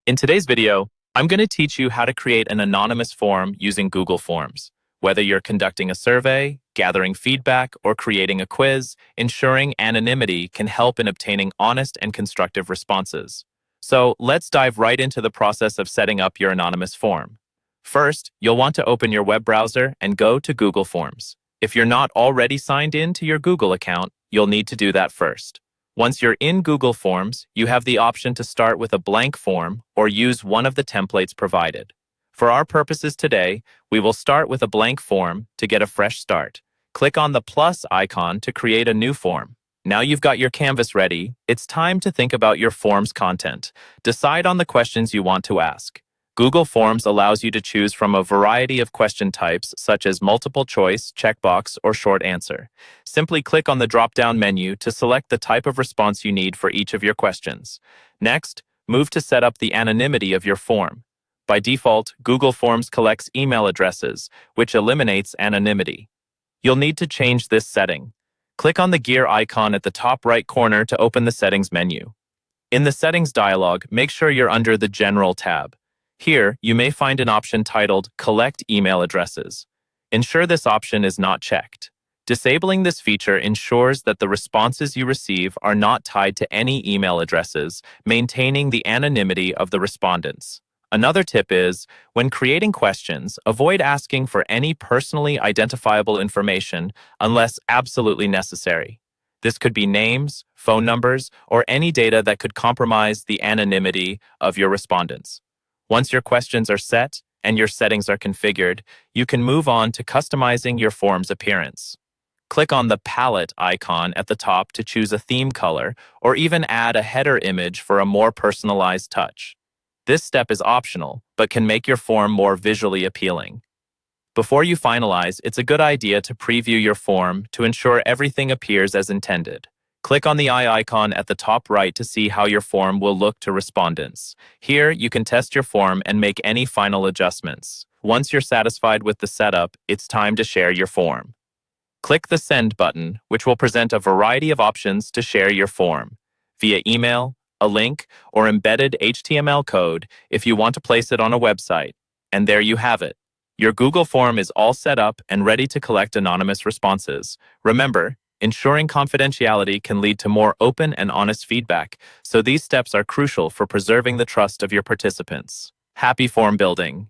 In today's video, I'm going to teach you how to create an anonymous form using Google Forms. Whether you're conducting a survey, gathering feedback, or creating a quiz, ensuring anonymity can help in obtaining honest and constructive responses. So let's dive right into the process of setting up your anonymous form. First, you'll want to open your web browser and go to Google Forms. If you're not already signed in to your Google account, you'll need to do that first. Once you're in Google Forms, you have the option to start with a blank form or use one of the templates provided. For our purposes today, we will start with a blank form to get a fresh start. Click on the plus icon to create a new form. Now you've got your canvas ready, it's time to think about your form's content. Decide on the questions you want to ask. Google Forms allows you to choose from a variety of question types such as multiple choice, checkbox, or short answer. Simply click on the drop-down menu to select the type of response you need for each of your questions. Next, move to set up the anonymity of your form. By default, Google Forms collects email addresses, which eliminates anonymity. You'll need to change this setting. Click on the gear icon at the top right corner to open the Settings menu. In the Settings dialog, make sure you're under the General tab. Here, you may find an option titled Collect Email Addresses. Ensure this option is not checked. Disabling this feature ensures that the responses you receive are not tied to any email addresses, maintaining the anonymity of the respondents. Another tip is, when creating questions, avoid asking for any personally identifiable information unless absolutely necessary. This could be names, phone numbers, or any data that could compromise the anonymity of your respondents. Once your questions are set and your settings are configured, you can move on to customizing your form's appearance. Click on the palette icon at the top to choose a theme color or even add a header image for a more personalized touch. This step is optional, but can make your form more visually appealing. Before you finalize, it's a good idea to preview your form to ensure everything appears as intended. Click on the eye icon at the top right to see how your form will look to respondents. Here, you can test your form and make any final adjustments. Once you're satisfied with the setup, it's time to share your form. Click the Send button, which will present a variety of options to share your form, via email, a link, or embedded HTML code if you want to place it on a website. And there you have it. Your Google form is all set up and ready to collect anonymous responses. Remember, ensuring confidentiality can lead to more open and honest feedback, so these steps are crucial for preserving the trust of your participants. Happy form building!